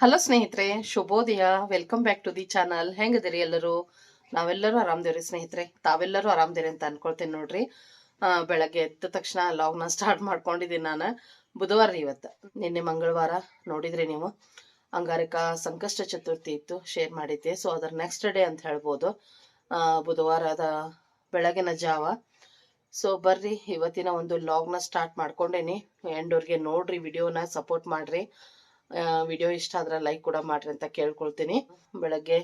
Hello ಸ್ನೇಹಿತರೆ, ಶುಭೋದಯ. Welcome back to the channel. ಹೆಂಗದಿರಿ ಎಲ್ಲರೂ? ನಾವೆಲ್ಲರೂ ಆರಾಮದೇವ್ರಿ ಸ್ನೇಹಿತರೆ. ತಾವೆಲ್ಲರೂ ಆರಾಮದಿರಿ ಅಂತ ಅನ್ಕೊಳ್ತೇನೆ ನೋಡ್ರಿ. ಬೆಳಗ್ಗೆ ಎದ್ದ ತಕ್ಷಣ ಲಾಗ್ನ ಸ್ಟಾರ್ಟ್ ಮಾಡ್ಕೊಂಡಿದ್ದೀನಿ ನಾನು. ಬುಧವಾರ ಇವತ್ತು. ನಿನ್ನೆ ಮಂಗಳವಾರ ನೋಡಿದ್ರಿ ನೀವು. ಅಂಗಾರಕ ಸಂಕಷ್ಟ ಚತುರ್ಥಿ ಇತ್ತು, ಶೇರ್ ಮಾಡಿದ್ದೆ. ಸೊ ಅದರ ನೆಕ್ಸ್ಟ್ ಡೇ ಅಂತ ಹೇಳ್ಬೋದು, ಬುಧವಾರದ ಬೆಳಗಿನ ಜಾವ. ಸೊ ಬರ್ರಿ, ಇವತ್ತಿನ ಒಂದು ಲಾಗ್ನ ಸ್ಟಾರ್ಟ್ ಮಾಡ್ಕೊಂಡೇನಿ. ಎಂಡೋರ್ಗೆ ನೋಡ್ರಿ, ವಿಡಿಯೋನ ಸಪೋರ್ಟ್ ಮಾಡ್ರಿ. ವಿಡಿಯೋ ಇಷ್ಟ ಆದ್ರೆ ಲೈಕ್ ಕೂಡ ಮಾಡ್ರಿ ಅಂತ ಕೇಳ್ಕೊಳ್ತೀನಿ. ಬೆಳಗ್ಗೆ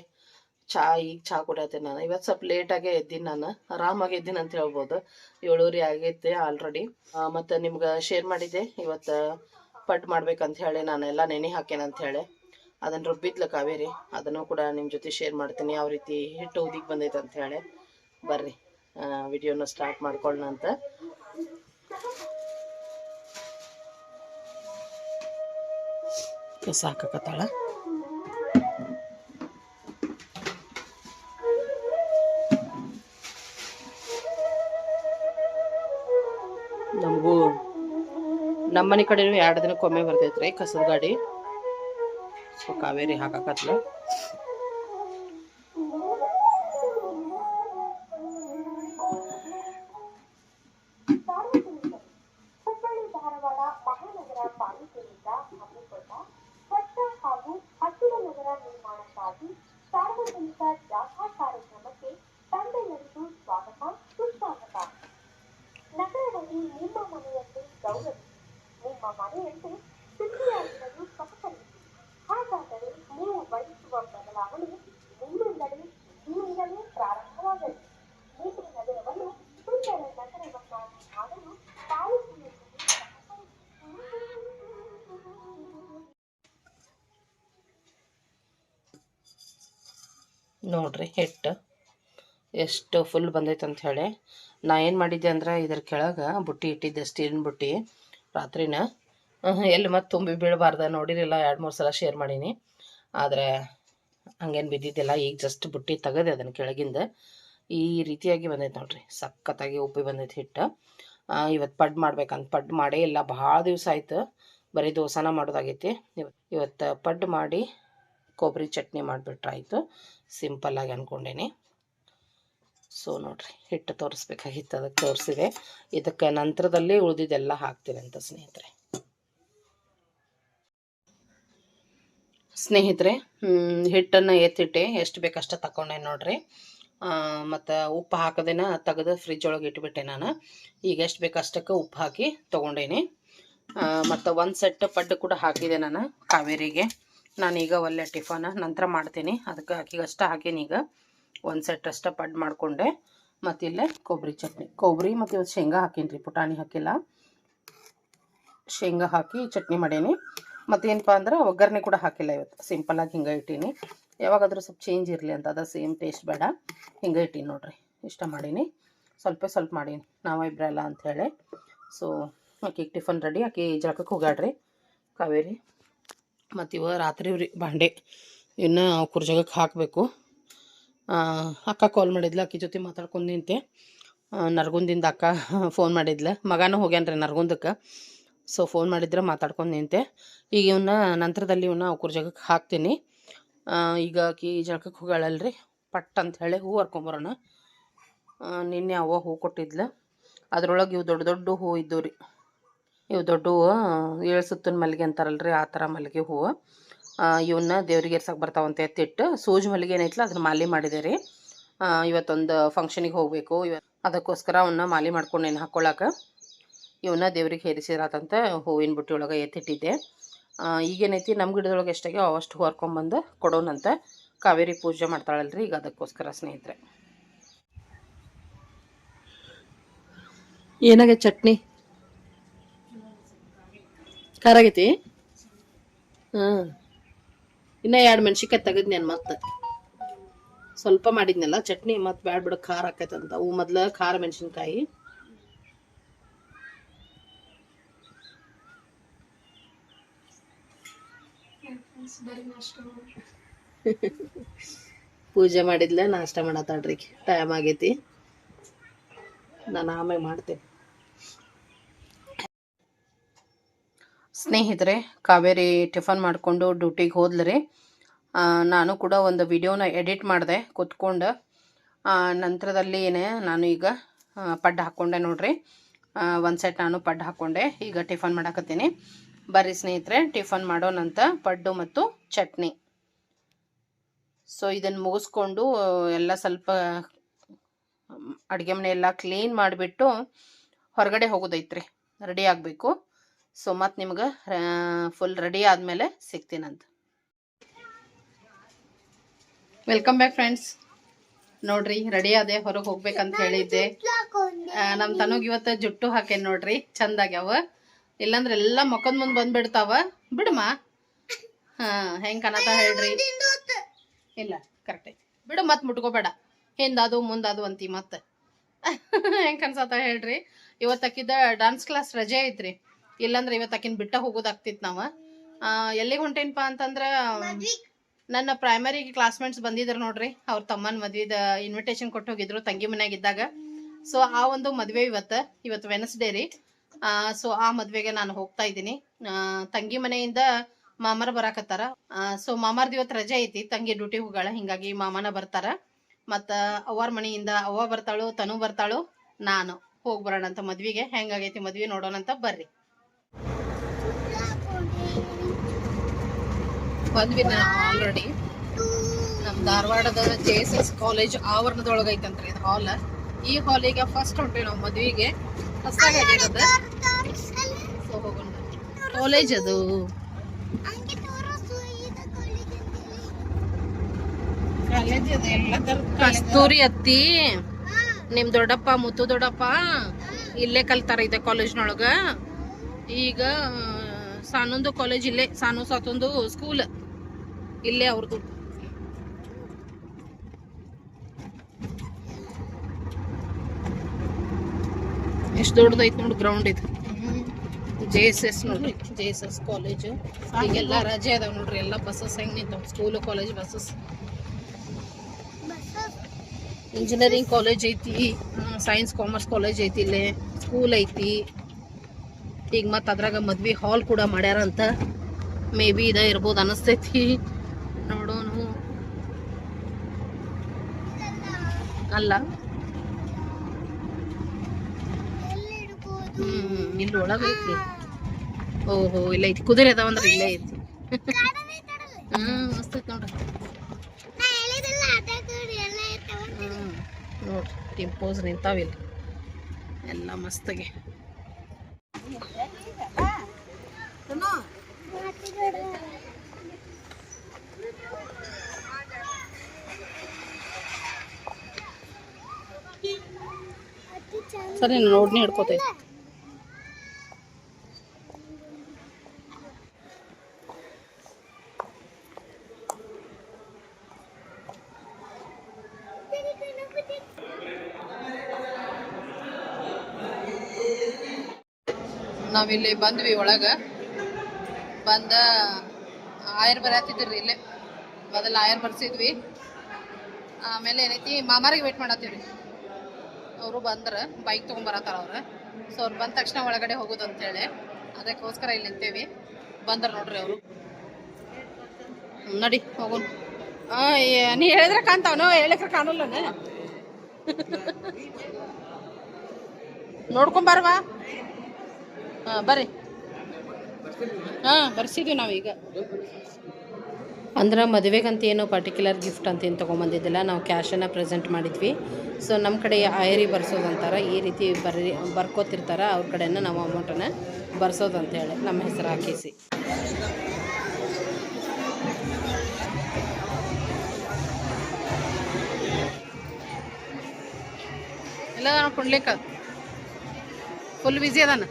ಈಗ ಚಾ ಕುಡಿಯತ್ತೆ. ನಾನು ಇವತ್ತು ಸ್ವಲ್ಪ ಲೇಟಾಗೇ ಎದ್ದೀನಿ. ನಾನು ಆರಾಮಾಗಿ ಎದ್ದೀನಿ ಅಂತ ಹೇಳ್ಬೋದು. 7:30 ಆಗೈತೆ ಆಲ್ರೆಡಿ. ಮತ್ತು ನಿಮ್ಗೆ ಶೇರ್ ಮಾಡಿದ್ದೆ ಇವತ್ತು ಪಡ್ ಮಾಡ್ಬೇಕಂತ ಹೇಳಿ, ನಾನೆಲ್ಲ ನೆನೆ ಹಾಕೇನಂತ ಹೇಳಿ. ಅದನ್ನು ರುಬ್ಬಿದ್ಲ ಕಾವೇರಿ, ಅದನ್ನು ಕೂಡ ನಿಮ್ಮ ಜೊತೆ ಶೇರ್ ಮಾಡ್ತೀನಿ. ಯಾವ ರೀತಿ ಹಿಟ್ಟು ಉದಿಗೆ ಬಂದೈತೆ ಅಂತ ಹೇಳಿ. ಬರ್ರಿ, ವಿಡಿಯೋನ ಸ್ಟಾರ್ಟ್ ಮಾಡ್ಕೊಳ್ಳೋಣ ಅಂತ. ಸಾಕಾಕತ್ತಾಳ. ನಮಗೂ ನಮ್ಮನೆ ಕಡೆನೂ 2 ದಿನಕ್ಕೊಮ್ಮೆ ಬರ್ತೈತ್ರಿ ಕಸದ ಗಾಡಿ. ಸೊ ಕಾವೇರಿ ಹಾಕಾಕತ್ಲ. ನೋಡ್ರಿ ಹಿಟ್ಟು ಎಷ್ಟು ಫುಲ್ ಬಂದೈತೆ ಅಂತ ಹೇಳಿ. ನಾ ಏನು ಮಾಡಿದ್ದೆ ಅಂದ್ರೆ ಇದ್ರ ಕೆಳಗೆ ಬುಟ್ಟಿ ಇಟ್ಟಿದ್ದೆ, ಸ್ಟೀಲಿನ ಬುಟ್ಟಿ. ರಾತ್ರಿನ ಎಲ್ಲಿ ಮತ್ತೆ ತುಂಬಿ ಬೀಳಬಾರ್ದ ನೋಡಿರಿಲ್ಲ, 2-3 ಸಲ ಶೇರ್ ಮಾಡೀನಿ. ಆದರೆ ಹಂಗೇನು ಬಿದ್ದಿದ್ದಿಲ್ಲ. ಈಗ ಜಸ್ಟ್ ಬುಟ್ಟಿ ತೆಗೆದೆ ಅದನ್ನು ಕೆಳಗಿಂದ. ಈ ರೀತಿಯಾಗಿ ಬಂದೈತೆ ನೋಡ್ರಿ, ಸಖತ್ತಾಗಿ ಉಪ್ಪಿ ಬಂದೈತೆ ಹಿಟ್ಟು. ಇವತ್ತು ಪಡ್ ಮಾಡ್ಬೇಕಂತ ಪಡ್ ಮಾಡೇ ಇಲ್ಲ, ಭಾಳ ದಿವಸ ಆಯ್ತು. ಬರೀ ದೋಸೆನ ಮಾಡೋದಾಗೈತಿ. ಇವತ್ತು ಪಡ್ ಮಾಡಿ ಕೊಬ್ಬರಿ ಚಟ್ನಿ ಮಾಡಿಬಿಟ್ರಾಯ್ತು, ಸಿಂಪಲ್ಲಾಗಿ ಅಂದ್ಕೊಂಡೇನಿ. ಸೊ ನೋಡ್ರಿ, ಹಿಟ್ಟು ತೋರಿಸ್ಬೇಕಾಗಿತ್ತು, ಅದಕ್ಕೆ ತೋರಿಸಿದೆ. ಇದಕ್ಕೆ ನಂತರದಲ್ಲಿ ಉಳಿದಿದ್ದೆಲ್ಲ ಹಾಕ್ತೀನಿ ಅಂತ ಸ್ನೇಹಿತರೆ. ಹಿಟ್ಟನ್ನು ಎತ್ತಿಟ್ಟೆ, ಎಷ್ಟು ಬೇಕಷ್ಟು ತಗೊಂಡೆ ನೋಡ್ರಿ. ಮತ್ತು ಉಪ್ಪು ಹಾಕೋದೇನ ತೆಗೆದು ಫ್ರಿಜ್ ಒಳಗೆ ಇಟ್ಬಿಟ್ಟೆ ನಾನು. ಈಗ ಎಷ್ಟು ಬೇಕಷ್ಟಕ್ಕೆ ಉಪ್ಪು ಹಾಕಿ ತೊಗೊಂಡೇನಿ. ಮತ್ತು ಒಂದು ಸೆಟ್ ಪಡ್ಡು ಕೂಡ ಹಾಕಿದೆ ನಾನು ಕಾವೇರಿಗೆ. ನಾನೀಗ ಒಳ್ಳೆ ಟಿಫನ್ ನಂತರ ಮಾಡ್ತೀನಿ, ಅದಕ್ಕೆ ಆಕಿಗಷ್ಟ ಹಾಕೀನಿ. ಈಗ ಒಂದು ಸೆಟ್ ಅಷ್ಟ ಪಡ್ ಮಾಡಿಕೊಂಡೆ. ಮತ್ತು ಇಲ್ಲೇ ಕೊಬ್ಬರಿ ಚಟ್ನಿ, ಕೊಬ್ಬರಿ ಮತ್ತು ಇವತ್ತು ಶೇಂಗಾ ಹಾಕೀನಿ ರೀ, ಪುಟಾಣಿ ಹಾಕಿಲ್ಲ. ಶೇಂಗಾ ಹಾಕಿ ಚಟ್ನಿ ಮಾಡೀನಿ. ಮತ್ತೇನಪ್ಪ ಅಂದ್ರೆ ಒಗ್ಗರಣೆ ಕೂಡ ಹಾಕಿಲ್ಲ ಇವತ್ತು, ಸಿಂಪಲ್ಲಾಗಿ ಹಿಂಗೆ ಇಟ್ಟೀನಿ. ಯಾವಾಗಾದರೂ ಸ್ವಲ್ಪ ಚೇಂಜ್ ಇರಲಿ ಅಂತ, ಅದು ಸೇಮ್ ಟೇಸ್ಟ್ ಬೇಡ, ಹಿಂಗೆ ಇಟ್ಟೀನಿ ನೋಡ್ರಿ. ಇಷ್ಟ ಮಾಡೀನಿ, ಸ್ವಲ್ಪ ಮಾಡೀನಿ ನಾವಿಬ್ರಲ್ಲ ಅಂಥೇಳಿ. ಸೊ ಆಕಿಗೆ ಟಿಫನ್ ರೆಡಿ. ಆಕಿ ಜಳಕಕ್ಕೆ ಹೋಗ್ಯಾಡ್ರಿ ಕಾವೇರಿ. ಮತ್ತು ಇವ ರಾತ್ರಿ ಬಾಂಡೆ ಇನ್ನು ಕುರ್ಜಗಕ್ಕೆ ಹಾಕಬೇಕು. ಅಕ್ಕ ಕಾಲ್ ಮಾಡಿದ್ಲು, ಅಕ್ಕಿ ಜೊತೆ ಮಾತಾಡ್ಕೊಂಡು ನಿಂತೆ. ನರಗುಂದಿಂದ ಅಕ್ಕ ಫೋನ್ ಮಾಡಿದ್ಲು, ಮಗನೂ ಹೋಗ್ಯಾನ್ರಿ ನರಗುಂದಕ್ಕೆ. ಸೊ ಫೋನ್ ಮಾಡಿದ್ರೆ ಮಾತಾಡ್ಕೊಂಡು ನಿಂತೆ. ಈಗ ಇವನ್ನ ನಂತರದಲ್ಲಿ ಇವನ್ನ ಕುರ್ಜಗಕ್ಕೆ ಹಾಕ್ತೀನಿ. ಈಗ ಆಕಿ ಜಳಕಕ್ಕೆ ಹೋಗ್ಯಾಳಲ್ರಿ, ಪಟ್ ಅಂತ ಹೇಳಿ ಹೂ ಹರ್ಕೊಂಬರೋಣ. ನಿನ್ನೆ ಅವ್ವ ಹೂ ಕೊಟ್ಟಿದ್ಲು, ಅದ್ರೊಳಗೆ ಇವು ದೊಡ್ಡ ದೊಡ್ಡ ಹೂ ಇದ್ದವು ರೀ. ಇವು ದೊಡ್ಡ ಹೂವು 7 ಸುತ್ತಿನ ಮಲ್ಲಿಗೆ ಅಂತಾರಲ್ರಿ, ಆ ಥರ ಮಲ್ಲಿಗೆ ಹೂವು. ಇವನ್ನ ದೇವ್ರಿಗೆ ಏರ್ಸಕ್ಕೆ ಬರ್ತಾವಂತೆ ಎತ್ತಿಟ್ಟು. ಸೂಜಿ ಮಲ್ಲಿಗೆ ಏನೈತಲ್ಲ ಅದನ್ನ ಮಾಲೆ ಮಾಡಿದೆ ರೀ. ಇವತ್ತೊಂದು ಫಂಕ್ಷನಿಗೆ ಹೋಗಬೇಕು, ಅದಕ್ಕೋಸ್ಕರ ಅವನ್ನ ಮಾಲೆ ಮಾಡ್ಕೊಂಡೇನು ಹಾಕ್ಕೊಳಕ್ಕೆ. ಇವನ್ನ ದೇವ್ರಿಗೆ ಹೇರಿಸಿರಾತಂತ ಹೂವಿನ ಬುಟ್ಟಿ ಒಳಗೆ ಎತ್ತಿಟ್ಟಿದ್ದೆ. ಈಗೇನೈತಿ, ನಮ್ಮ ಗಿಡದೊಳಗೆ ಎಷ್ಟಾಗಿ ಅವಷ್ಟು ಹೊರ್ಕೊಂಬಂದು ಕೊಡೋಣಂತ. ಕಾವೇರಿ ಪೂಜೆ ಮಾಡ್ತಾಳಲ್ರಿ, ಈಗ ಅದಕ್ಕೋಸ್ಕರ ಸ್ನೇಹಿತರೆ. ಏನಾಗೈತೆ ಚಟ್ನಿ? ಖಾರ ಆಗೈತಿ. ಇನ್ನೂ 2 ಮೆಣ್ಸಿನ್ಕಾಯಿ ತೆಗೆದು ನಾನು ಮತ್ತೆ ಸ್ವಲ್ಪ ಮಾಡಿದ್ನಲ್ಲ ಚಟ್ನಿ, ಮತ್ತು ಬ್ಯಾಡ ಬಿಡ ಖಾರ ಆಕೈತಂತ. ಅವು ಮೊದ್ಲು ಖಾರ ಮೆಣಸಿನ್ಕಾಯಿ. ಪೂಜೆ ಮಾಡಿದ್ಲ, ನಾಷ್ಟ ಮಾಡತ್ತಾಳ್ರಿ. ಟೈಮ್ ಆಗೈತಿ, ನಾನು ಆಮೇಲೆ ಮಾಡ್ತೇನೆ. ಸ್ನೇಹಿತರೆ, ಕಾವೇರಿ ಟಿಫನ್ ಮಾಡಿಕೊಂಡು ಡ್ಯೂಟಿಗೆ ಹೋದ್ಲರಿ. ನಾನು ಕೂಡ ಒಂದು ವಿಡಿಯೋನ ಎಡಿಟ್ ಮಾಡಿದೆ ಕೂತ್ಕೊಂಡು. ನಂತರದಲ್ಲಿ ನಾನು ಈಗ ಪಡ್ಡು ಹಾಕ್ಕೊಂಡೆ ನೋಡ್ರಿ. ಒಂದು ಸೆಟ್ ನಾನು ಪಡ್ಡು ಹಾಕ್ಕೊಂಡೆ. ಈಗ ಟಿಫನ್ ಮಾಡಾಕತ್ತೀನಿ. ಬರ್ರಿ ಸ್ನೇಹಿತರೆ, ಟಿಫನ್ ಮಾಡೋಣಂತ. ಪಡ್ಡು ಮತ್ತು ಚಟ್ನಿ. ಸೊ ಇದನ್ನು ಮುಗಿಸ್ಕೊಂಡು ಎಲ್ಲ ಸ್ವಲ್ಪ ಅಡುಗೆ ಮನೆ ಎಲ್ಲ ಕ್ಲೀನ್ ಮಾಡಿಬಿಟ್ಟು ಹೊರಗಡೆ ಹೋಗೋದೈತ್ರಿ, ರೆಡಿ ಆಗಬೇಕು. ಸೊ ಮತ್ತು ನಿಮ್ಗೆ ಫುಲ್ ರೆಡಿ ಆದಮೇಲೆ ಸಿಗ್ತೀನಂತ. Welcome back friends. ನೋಡ್ರಿ, ರೆಡಿ ಆದೆ, ಹೊರಗೆ ಹೋಗ್ಬೇಕಂತ ಹೇಳಿದ್ದೆ. ನಮ್ಮ ತನಗೆ ಇವತ್ತು ಜುಟ್ಟು ಹಾಕೇನು ನೋಡ್ರಿ, ಚಂದಾಗ್ಯಾವ. ಇಲ್ಲಾಂದ್ರೆ ಎಲ್ಲ ಮೊಕ್ಕದ ಮುಂದೆ ಬಂದ್ಬಿಡ್ತಾವ. ಬಿಡಮ್ಮ. ಹೆಂಗೆ ಕನತ ಹೇಳ್ರಿ. ಇಲ್ಲ, ಕರೆಕ್ಟ್ ಐತಿ. ಬಿಡು, ಮತ್ತೆ ಮುಟ್ಕೋಬೇಡ. ಹಿಂದದು ಮುಂದದು ಅಂತಿ ಮತ್ತೆ. ಹೆಂಗೆ ಕನ್ಸತ್ತ ಹೇಳ್ರಿ. ಇವತ್ತಕ್ಕಿದ್ದ ಡಾನ್ಸ್ ಕ್ಲಾಸ್ ರಜೆ ಐತ್ರಿ. ಇಲ್ಲಾಂದ್ರೆ ಇವತ್ತಕ್ಕಿನ ಬಿಟ್ಟ ಹೋಗೋದಾಗ್ತಿತ್ತು ನಾವು. ಎಲ್ಲಿಗೆ ಹೊಂಟೇನಪ್ಪ ಅಂತಂದ್ರೆ, ನನ್ನ ಪ್ರೈಮರಿ ಕ್ಲಾಸ್ಮೇಟ್ಸ್ ಬಂದಿದ್ರು ನೋಡ್ರಿ. ಅವ್ರ ತಮ್ಮನ ಮದ್ವೆದ ಇನ್ವಿಟೇಷನ್ ಕೊಟ್ಟು ಹೋಗಿದ್ರು ತಂಗಿ ಮನೆಯಾಗಿದ್ದಾಗ. ಸೊ ಆ ಒಂದು ಮದುವೆ ಇವತ್ತು ವೆನ್ಸ್ಡೇ ರೀ. ಸೊ ಆ ಮದುವೆಗೆ ನಾನು ಹೋಗ್ತಾ ಇದ್ದೀನಿ. ತಂಗಿ ಮನೆಯಿಂದ ಮಾಮರ ಬರಾಕತ್ತಾರ. ಸೊ ಮಾಮಾರ್ದು ಇವತ್ತು ರಜೆ ಐತಿ, ತಂಗಿ ಡ್ಯೂಟಿ ಹೋಗಾಳ, ಹಿಂಗಾಗಿ ಮಾಮನ ಬರ್ತಾರ. ಮತ್ತು ಅವ್ವಾರ ಮನೆಯಿಂದ ಅವ್ವ ಬರ್ತಾಳು, ತನು ಬರ್ತಾಳು, ನಾನು ಹೋಗಿ ಬರೋಣ ಅಂತ ಮದ್ವಿಗೆ. ಹೆಂಗಾಗೈತಿ ಮದ್ವೆ ನೋಡೋಣಂತ ಬರ್ರಿ. ಬಂದ್ವಿ ಆಲ್ರೆಡಿ. ನಮ್ಮ ಧಾರವಾಡದ JSS ಕಾಲೇಜ್ ಆವರಣದೊಳಗೈತಂತ್ರಿ ಇದು ಹಾಲ್. ಈ ಹಾಲಿಗೆ ಫಸ್ಟ್ ಹೊಂಟೇವಿ ನಾವು ಮದ್ವಿಗೆ. ಹೊಸದಾಗಿರೋದು. ಸೊ ಹೋಗೋಣ. ಕಾಲೇಜ್ ಅದು ಕಸ್ತೂರಿ ಅತ್ತಿ, ನಿಮ್ ದೊಡ್ಡಪ್ಪ ಮುತ್ತು ದೊಡ್ಡಪ್ಪ ಇಲ್ಲೇ ಕಲ್ತಾರ ಇದೆ ಕಾಲೇಜ್ನೊಳಗ. ಈಗ ಸಾನೊಂದು ಕಾಲೇಜ್ ಇಲ್ಲೇ, ಸಾನು ಸಾತೊಂದು ಸ್ಕೂಲ್ ಇಲ್ಲೇ ಅವ್ರದ್ದು. ಎಷ್ಟು ದೊಡ್ಡದೈತಿ ನೋಡಿ ಗ್ರೌಂಡ್ ಇದು. JSS ನೋಡ್ರಿ, JSS ಕಾಲೇಜ್. ಈಗೆಲ್ಲ ರಜೆ ಅದಾವ ನೋಡ್ರಿ. ಎಲ್ಲ ಬಸ್ಸಸ್ ಹೆಂಗ್ ನಿಂತಾವ, school college buses. Engineering college ಐತಿ, ಸೈನ್ಸ್ ಕಾಮರ್ಸ್ ಕಾಲೇಜ್ ಐತಿ, ಇಲ್ಲೇ ಸ್ಕೂಲ್ ಐತಿ. ಈಗ ಮತ್ತು ಅದ್ರಾಗ ಮದ್ವೆ ಹಾಲ್ ಕೂಡ ಮಾಡ್ಯಾರಂತ. ಮೇ ಬಿ ಇದ ಇರ್ಬೋದು ಅನಿಸ್ತೈತಿ, ನೋಡೋಣ. ಅಲ್ಲ, ಇಲ್ಲಿ ಒಳಗೈತಿ. ಓಹೋ, ಇಲ್ಲ ಐತಿ. ಕುದುರೆ ಅದಾವಂದ್ರೆ ಇಲ್ಲೇ ಐತಿ. ಮಸ್ತ್ ಐತಿ ನೋಡ್ರಿ. ನೋಡ್ರಿ, ಟಿಂಪೋಸ್ ನಿಂತಾವಿಲ್ಲ ಎಲ್ಲ ಮಸ್ತಾಗಿ. ಸರಿ, ನೋಡ್ನಿ ಹಿಡ್ಕೋತೈತಿ. ನಾವಿಲ್ಲಿ ಬಂದ್ವಿ. ಒಳಗೆ ಬಂದ ಆಯರ್ ಬರತ್ತಿದ್ರಿ. ಇಲ್ಲೇ ಮೊದಲು ಆಯರ್ ಬರ್ಸಿದ್ವಿ. ಆಮೇಲೆ ಏನೈತಿ, ಮಾಮಾರಿಗೆ ವೇಟ್ ಮಾಡತ್ತೀವ್ರಿ. ಅವರು ಬಂದ್ರೆ ಬೈಕ್ ತೊಗೊಂಬರತ್ತಾರ ಅವ್ರು. ಸೊ ಅವ್ರು ಬಂದ ತಕ್ಷಣ ಒಳಗಡೆ ಹೋಗೋದು ಅಂತೇಳಿ ಅದಕ್ಕೋಸ್ಕರ ಇಲ್ಲಿ ನಿಂತೇವಿ. ಬಂದ್ರೆ ನೋಡ್ರಿ ಅವರು. ನಡಿ ಹೋಗೋಣ. ನೀ ಹೇಳಿದ್ರೆ ಕಾಣ್ತಾವನೋ, ಹೇಳಿದ್ರೆ ಕಾಣಲ್ಲನ. ನೋಡ್ಕೊಂಬರ್ವಾ. ಬರ್ರಿ. ಬರ್ಸಿದ್ವಿ ನಾವೀಗ. ಅಂದ್ರೆ ಮದುವೆಗಂತ ಏನೋ ಪರ್ಟಿಕ್ಯುಲರ್ ಗಿಫ್ಟ್ ಅಂತ ಏನು ತೊಗೊಂಬಂದಿದ್ದಿಲ್ಲ, ನಾವು ಕ್ಯಾಶನ್ನು ಪ್ರೆಸೆಂಟ್ ಮಾಡಿದ್ವಿ. ಸೊ ನಮ್ಮ ಕಡೆ ಆಯರಿ ಬರ್ಸೋದಂತಾರೆ, ಈ ರೀತಿ ಬರ್ಕೋತಿರ್ತಾರೆ. ಅವ್ರ ಕಡೆನ ನಾವು ಅಮೌಂಟನ್ನು ಬರ್ಸೋದಂತೇಳಿ ನಮ್ಮ ಹೆಸರು ಹಾಕಿಸಿ. ಎಲ್ಲ ಕೊಡ್ಲಿಕ್ಕೆ ಫುಲ್ ಬಿಸಿ ಅದಾನ.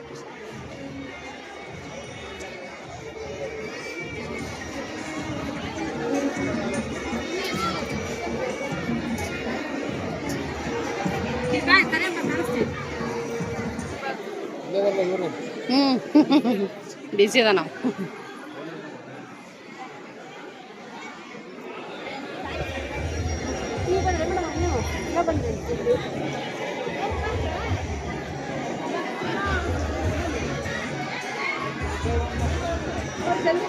ಬಿಸಿ ಅದ ನಾವು. ಲೇಟ್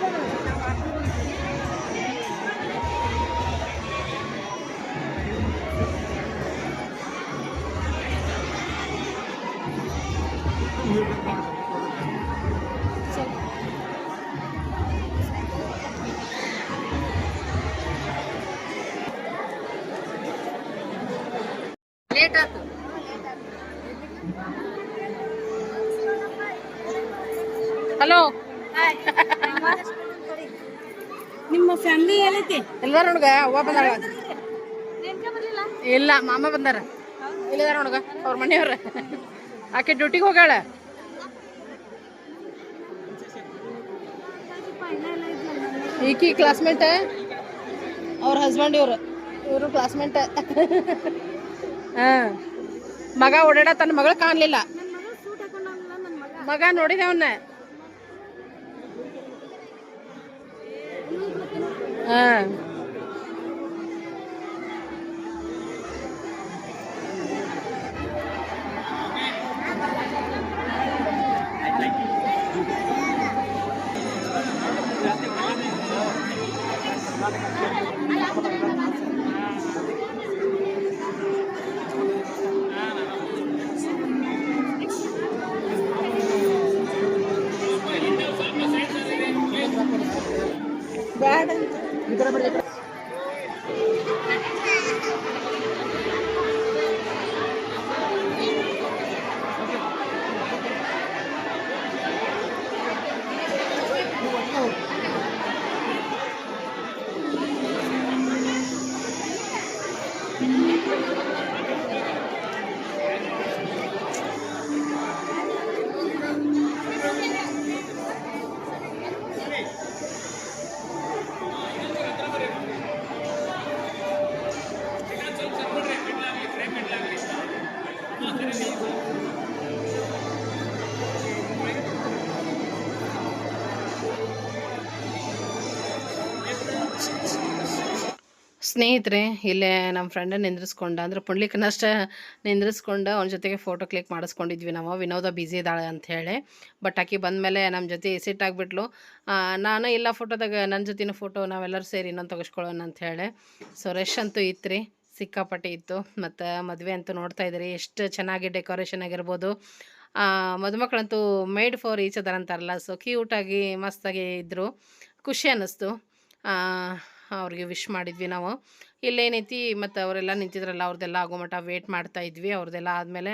ಆಯ್ತು. ಹಲೋ, ನಿಮ್ಮ ಫ್ಯಾಮಿಲಿ ಏನೈತಿ? ಎಲ್ಲಾರ ಹುಡುಗ ಅವ್ವ ಬಂದಾಳ. ಇಲ್ಲ, ಮಾಮ ಬಂದಾರ. ಇಲ್ಲದಾರ ಹುಡುಗ ಅವ್ರ ಮನೆಯವ್ರ. ಆಕೆ ಡ್ಯೂಟಿಗೆ ಹೋಗಾಳ. ಈಕಿ ಕ್ಲಾಸ್ಮೇಟ್, ಅವ್ರ ಹಸ್ಬೆಂಡ್ ಇವರು ಕ್ಲಾಸ್ಮೇಟ್. ಹಾಂ, ಮಗ ಓಡಾಡ ತನ್ನ ಮಗಳು ಕಾಣಲಿಲ್ಲ. ಮಗ ನೋಡಿದೆ ಅವನ್ನ. ಹಾಂ, ಬ್ಯಾಡ ಈ ಕಡೆ ಬರ್ಲಿ. ಸ್ನೇಹಿತರೆ, ಇಲ್ಲೇ ನಮ್ಮ ಫ್ರೆಂಡನ್ನು ನಿಂದ್ರಿಸ್ಕೊಂಡು, ಅಂದ್ರೆ ಪುಂಡ್ಲಿಕನಷ್ಟ ನಿಂದ್ರಿಸ್ಕೊಂಡು ಅವನ ಜೊತೆಗೆ ಫೋಟೋ ಕ್ಲಿಕ್ ಮಾಡಿಸ್ಕೊಂಡಿದ್ವಿ ನಾವು. ವಿನೋದ ಬ್ಯುಸಿ ಇದ್ದಾಳೆ ಅಂಥೇಳಿ. ಬಟ್ ಆಕೆ ಬಂದಮೇಲೆ ನಮ್ಮ ಜೊತೆ ಸಿಟ್ಟಾಗ್ಬಿಟ್ಲು. ನಾನು ಇಲ್ಲ ಫೋಟೋದಾಗ ನನ್ನ ಜೊತೆನೂ ಫೋಟೋ ನಾವೆಲ್ಲರೂ ಸೇರಿ ಇನ್ನೊಂದು ತೆಗೆಸ್ಕೊಳ್ಳೋಣ ಅಂಥೇಳಿ. ಸೊ ರಶ್ ಅಂತೂ ಇತ್ತು ರೀ, ಸಿಕ್ಕಾಪಟ್ಟೆ ಇತ್ತು. ಮತ್ತು ಮದುವೆ ಅಂತೂ ನೋಡ್ತಾ ಇದ್ದೀರಿ ಎಷ್ಟು ಚೆನ್ನಾಗಿ ಡೆಕೋರೇಷನ್ ಆಗಿರ್ಬೋದು. ಮದುಮಕ್ಕಳಂತೂ ಮೇಡ್ ಫಾರ್ ಈಚ್ ಅದರ್ ಅಂತಾರಲ್ಲ, ಸೊ ಕ್ಯೂಟಾಗಿ ಮಸ್ತಾಗಿ ಇದ್ದರು. ಖುಷಿ ಅನ್ನಿಸ್ತು. ಅವ್ರಿಗೆ ವಿಶ್ ಮಾಡಿದ್ವಿ ನಾವು. ಇಲ್ಲೇನೈತಿ, ಮತ್ತು ಅವರೆಲ್ಲ ನಿಂತಿದ್ರಲ್ಲ, ಅವ್ರದ್ದೆಲ್ಲ ಆಗೋ ಮಟ್ಟ ವೇಟ್ ಮಾಡ್ತಾಯಿದ್ವಿ. ಅವ್ರದ್ದೆಲ್ಲ ಆದಮೇಲೆ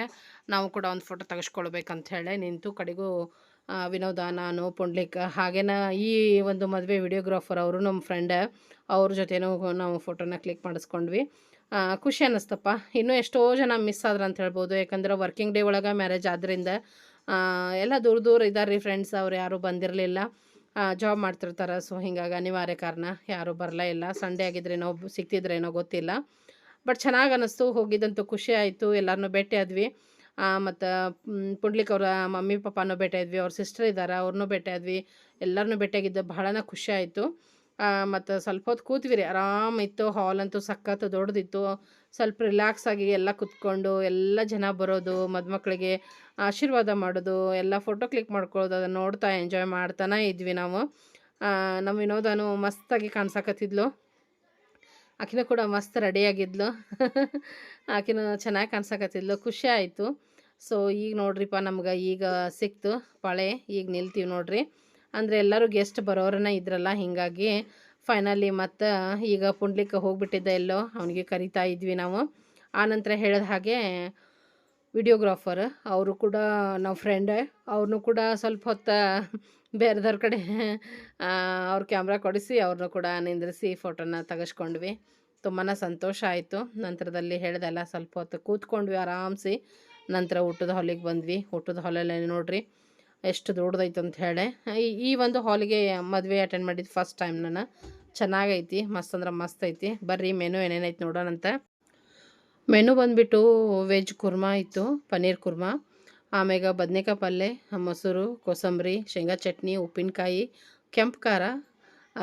ನಾವು ಕೂಡ ಒಂದು ಫೋಟೋ ತೆಗೆಸ್ಕೊಳ್ಬೇಕಂತ ಹೇಳಿ ನಿಂತು. ಕಡೆಗೂ ವಿನೋದ, ನಾನು, ಪುಂಡ್ಲಿಕ್, ಹಾಗೇನ ಈ ಒಂದು ಮದುವೆ ವಿಡಿಯೋಗ್ರಾಫರ್ ಅವರು ನಮ್ಮ ಫ್ರೆಂಡ್, ಅವ್ರ ಜೊತೆನೂ ನಾವು ಫೋಟೋನ ಕ್ಲಿಕ್ ಮಾಡಿಸ್ಕೊಂಡ್ವಿ. ಖುಷಿ ಅನ್ನಿಸ್ತಪ್ಪ. ಇನ್ನೂ ಎಷ್ಟೋ ಜನ ಮಿಸ್ ಆದ್ರೆ ಅಂತ ಹೇಳ್ಬೋದು. ಯಾಕಂದ್ರೆ ವರ್ಕಿಂಗ್ ಡೇ ಒಳಗೆ ಮ್ಯಾರೇಜ್ ಆದ್ದರಿಂದ ಎಲ್ಲ ದೂರ ದೂರ ಇದ್ದಾರೆ ರೀ ಫ್ರೆಂಡ್ಸ್. ಅವ್ರು ಯಾರೂ ಬಂದಿರಲಿಲ್ಲ, ಜಾಬ್ ಮಾಡ್ತಿರ್ತಾರೆ. ಸೊ ಹಿಂಗಾಗಿ ಅನಿವಾರ್ಯ ಕಾರಣ ಯಾರೂ ಬರಲೇ ಇಲ್ಲ. ಸಂಡೇ ಆಗಿದ್ರೇನೋ ಸಿಗ್ತಿದ್ರೇನೋ ಗೊತ್ತಿಲ್ಲ. ಬಟ್ ಚೆನ್ನಾಗಿ ಅನ್ನಿಸ್ತು. ಹೋಗಿದ್ದಂತೂ ಖುಷಿ ಆಯಿತು. ಎಲ್ಲರನ್ನೂ ಭೇಟಿ ಆದ್ವಿ. ಮತ್ತು ಪುಂಡ್ಲಿಕ್ ಅವರ ಮಮ್ಮಿ ಪಪ್ಪಾನೂ ಭೇಟಿ ಆದ್ವಿ. ಅವ್ರ ಸಿಸ್ಟರ್ ಇದ್ದಾರೆ, ಅವ್ರನ್ನೂ ಭೇಟಿ ಆದ್ವಿ. ಎಲ್ಲರನ್ನೂ ಭೇಟಿಯಾಗಿದ್ದು ಬಹಳನ ಖುಷಿ ಆಯಿತು. ಮತ್ತು ಸ್ವಲ್ಪ ಹೊತ್ತು ಕೂತ್ವಿ ರೀ, ಆರಾಮಿತ್ತು. ಹಾಲ್ ಅಂತೂ ಸಖತ್ತು ದೊಡ್ಡದಿತ್ತು. ಸ್ವಲ್ಪ ರಿಲ್ಯಾಕ್ಸ್ ಆಗಿ ಎಲ್ಲ ಕೂತ್ಕೊಂಡು ಎಲ್ಲ ಜನ ಬರೋದು, ಮದುಮಕ್ಕಳಿಗೆ ಆಶೀರ್ವಾದ ಮಾಡೋದು, ಎಲ್ಲ ಫೋಟೋ ಕ್ಲಿಕ್ ಮಾಡ್ಕೊಳ್ಳೋದು, ಅದನ್ನು ನೋಡ್ತಾ ಎಂಜಾಯ್ ಮಾಡ್ತಾನೆ ಇದ್ವಿ ನಾವು. ನಮ್ಮ ವಿನೋದನು ಮಸ್ತಾಗಿ ಕಾಣ್ಸಕತ್ತಿದ್ಲು. ಆಕಿನೂ ಕೂಡ ಮಸ್ತ್ ರೆಡಿಯಾಗಿದ್ಲು. ಆಕಿನೂ ಚೆನ್ನಾಗಿ ಕಾಣ್ಸಕತ್ತಿದ್ಲು. ಖುಷಿ ಆಯಿತು. ಸೊ ಈಗ ನೋಡ್ರಿಪ್ಪ, ನಮ್ಗೆ ಈಗ ಸಿಕ್ತು ಪಾಳೆ. ಈಗ ನಿಲ್ತೀವಿ ನೋಡ್ರಿ. ಅಂದರೆ ಎಲ್ಲರೂ ಗೆಸ್ಟ್ ಬರೋರನ್ನ ಇದ್ರಲ್ಲ, ಹೀಗಾಗಿ ಫೈನಲಿ ಮತ್ತು ಈಗ ಪುಂಡ್ಲಿಕ್ಕೆ ಹೋಗ್ಬಿಟ್ಟಿದ್ದ ಎಲ್ಲೋ, ಅವನಿಗೆ ಕರಿತಾ ಇದ್ವಿ ನಾವು. ಆನಂತರ ಹೇಳಿದ ಹಾಗೆ ವಿಡಿಯೋಗ್ರಾಫರ್ ಅವರು ಕೂಡ ನಾವು ಫ್ರೆಂಡ್, ಅವ್ರನ್ನೂ ಕೂಡ ಸ್ವಲ್ಪ ಹೊತ್ತು ಬೇರೆದವ್ರ ಕಡೆ ಅವ್ರ ಕ್ಯಾಮ್ರಾ ಕೊಡಿಸಿ ಅವ್ರನ್ನೂ ಕೂಡ ನಿಂದ್ರಿಸಿ ಫೋಟೋನ ತೆಗೆಸ್ಕೊಂಡ್ವಿ. ತುಂಬಾ ಸಂತೋಷ ಆಯಿತು. ನಂತರದಲ್ಲಿ ಹೇಳ್ದೆಲ್ಲ ಸ್ವಲ್ಪ ಹೊತ್ತು ಕೂತ್ಕೊಂಡ್ವಿ ಆರಾಮ್ಸಿ. ನಂತರ ಊಟದ ಹಾಲಿಗೆ ಬಂದ್ವಿ. ಊಟದ ಹಾಲಲ್ಲಿ ನೋಡ್ರಿ ಎಷ್ಟು ದೊಡ್ಡದೈತೆ ಅಂತ ಹೇಳಿ. ಈ ಒಂದು ಹಾಲಿಗೆ ಮದುವೆ ಅಟೆಂಡ್ ಮಾಡಿದ್ದು ಫಸ್ಟ್ ಟೈಮ್ ನಾನು. ಚೆನ್ನಾಗೈತಿ, ಮಸ್ತ್ ಅಂದ್ರೆ ಮಸ್ತ್ ಐತಿ. ಬರ್ರಿ ಮೆನು ಏನೇನೈತೆ ನೋಡೋಣಂತ. ಮೆನು ಬಂದುಬಿಟ್ಟು ವೆಜ್ ಕುರ್ಮಾ ಇತ್ತು, ಪನ್ನೀರ್ ಕುರ್ಮಾ, ಆಮ್ಯಾಗ ಬದನೇಕಾಯಿ ಪಲ್ಯ, ಮೊಸರು, ಕೋಸಂಬರಿ, ಶೇಂಗಾ ಚಟ್ನಿ, ಉಪ್ಪಿನಕಾಯಿ, ಕೆಂಪು ಖಾರ,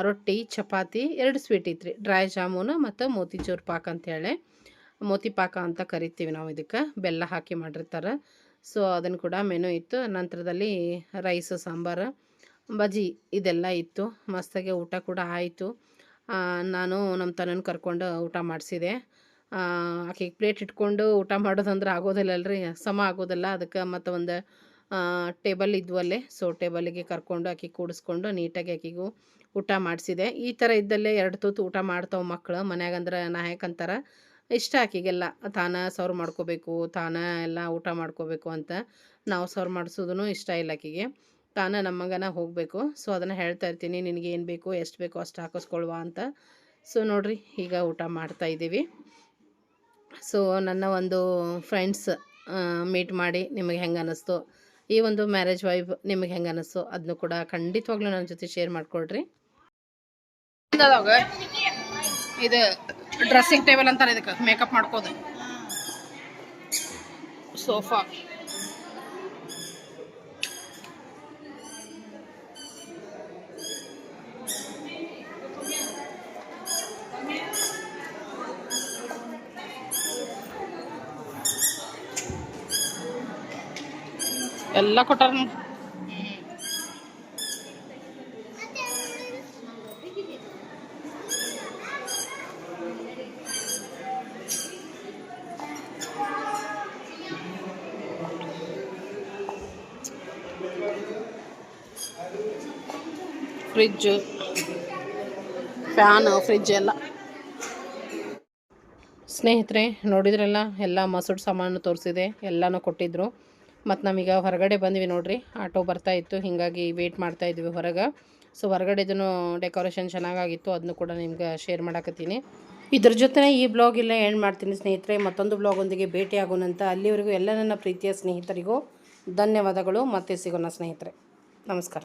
ರೊಟ್ಟಿ, ಚಪಾತಿ, 2 ಸ್ವೀಟ್ ಇತ್ತು ರೀ, ಡ್ರೈ ಜಾಮೂನು ಮತ್ತು ಮೋತಿಚೂರು ಪಾಕ ಅಂತೇಳಿ. ಮೋತಿ ಪಾಕ ಅಂತ ಕರಿತೀವಿ ನಾವು ಇದಕ್ಕೆ, ಬೆಲ್ಲ ಹಾಕಿ ಮಾಡಿರ್ತಾರೆ. ಸೊ ಅದನ್ನು ಕೂಡ ಮೆನು ಇತ್ತು. ನಂತರದಲ್ಲಿ ರೈಸು, ಸಾಂಬಾರು, ಬಜ್ಜಿ ಇದೆಲ್ಲ ಇತ್ತು. ಮಸ್ತಾಗೆ ಊಟ ಕೂಡ ಆಯಿತು. ನಾನು ನಮ್ಮ ತನನ ಕರ್ಕೊಂಡು ಊಟ ಮಾಡಿಸಿದೆ. ಆಕೆಗೆ ಪ್ಲೇಟ್ ಇಟ್ಕೊಂಡು ಊಟ ಮಾಡೋದಂದ್ರೆ ಆಗೋದಿಲ್ಲಲ್ರಿ, ಸಮ ಆಗೋದಿಲ್ಲ. ಅದಕ್ಕೆ ಮತ್ತು ಒಂದು ಟೇಬಲ್ ಇದ್ವಲ್ಲೇ, ಸೊ ಟೇಬಲಿಗೆ ಕರ್ಕೊಂಡು ಆಕೆಗೆ ಕೂಡಿಸ್ಕೊಂಡು ನೀಟಾಗಿ ಆಕೆಗೂ ಊಟ ಮಾಡಿಸಿದೆ. ಈ ಥರ ಇದ್ದಲ್ಲೇ 2 ತುತ್ತು ಊಟ ಮಾಡ್ತಾವೆ ಮಕ್ಕಳು. ಮನ್ಯಾಗಂದ್ರೆ ನಾಯಕಂತಾರೆ ಇಷ್ಟ ಆಕೆಗೆಲ್ಲ. ತಾನ ಸರ್ವ್ ಮಾಡ್ಕೋಬೇಕು, ತಾನ ಎಲ್ಲ ಊಟ ಮಾಡ್ಕೋಬೇಕು ಅಂತ. ನಾವು ಸರ್ವ್ ಮಾಡಿಸೋದೂ ಇಷ್ಟ ಇಲ್ಲ ಆಕೆಗೆ. ತಾನ ನಮ್ಮ ಮಗನ ಹೋಗಬೇಕು. ಸೊ ಅದನ್ನು ಹೇಳ್ತಾ ಇರ್ತೀನಿ, ನಿನಗೆ ಏನು ಬೇಕು, ಎಷ್ಟು ಬೇಕೋ ಅಷ್ಟು ಹಾಕಿಸ್ಕೊಳ್ವಾ ಅಂತ. ಸೊ ನೋಡಿರಿ, ಈಗ ಊಟ ಮಾಡ್ತಾಯಿದ್ದೀವಿ. ಸೊ ನನ್ನ ಒಂದು ಫ್ರೆಂಡ್ಸ್ ಮೀಟ್ ಮಾಡಿ ನಿಮಗೆ ಹೆಂಗೆ ಅನ್ನಿಸ್ತು, ಈ ಒಂದು ಮ್ಯಾರೇಜ್ ವೈಬ್ ನಿಮಗೆ ಹೆಂಗೆ ಅನ್ನಿಸ್ತು ಅದನ್ನು ಕೂಡ ಖಂಡಿತವಾಗ್ಲೂ ನನ್ನ ಜೊತೆ ಶೇರ್ ಮಾಡ್ಕೊಳ್ರಿ. ಇದು ಡ್ರೆಸ್ಸಿಂಗ್ ಟೇಬಲ್ ಅಂತಾರೆ ಇದಕ್ಕೆ, ಮೇಕಪ್ ಮಾಡ್ಕೋದು. ಸೋಫಾ, ಎಲ್ಲ ಕೊಟ್ಟಾರ. ಫ್ರಿಜ್, ಫ್ಯಾನು, ಫ್ರಿಜ್ ಎಲ್ಲ. ಸ್ನೇಹಿತರೆ ನೋಡಿದ್ರಲ್ಲ, ಎಲ್ಲ ಮಸೂಡ್ ಸಾಮಾನು ತೋರಿಸಿದೆ, ಎಲ್ಲನೂ ಕೊಟ್ಟಿದ್ದರು. ಮತ್ತು ನಾವೀಗ ಹೊರಗಡೆ ಬಂದ್ವಿ ನೋಡ್ರಿ. ಆಟೋ ಬರ್ತಾ ಇತ್ತು, ಹೀಗಾಗಿ ವೆಯ್ಟ್ ಮಾಡ್ತಾ ಇದ್ವಿ ಹೊರಗೆ. ಸೊ ಹೊರಗಡೆದೂ ಡೆಕೋರೇಷನ್ ಚೆನ್ನಾಗಾಗಿತ್ತು, ಅದನ್ನು ಕೂಡ ನಿಮ್ಗೆ ಶೇರ್ ಮಾಡಕತ್ತೀನಿ. ಇದ್ರ ಜೊತೆ ಈ ಬ್ಲಾಗ್ ಇಲ್ಲ ಎಂಡ್ ಮಾಡ್ತೀನಿ ಸ್ನೇಹಿತರೆ. ಮತ್ತೊಂದು ಬ್ಲಾಗೊಂದಿಗೆ ಭೇಟಿ ಆಗೋಣಂತ. ಅಲ್ಲಿವರೆಗೂ ಎಲ್ಲ ನನ್ನ ಪ್ರೀತಿಯ ಸ್ನೇಹಿತರಿಗೂ ಧನ್ಯವಾದಗಳು. ಮತ್ತೆ ಸಿಗೋಣ ಸ್ನೇಹಿತರೆ. ನಮಸ್ಕಾರ.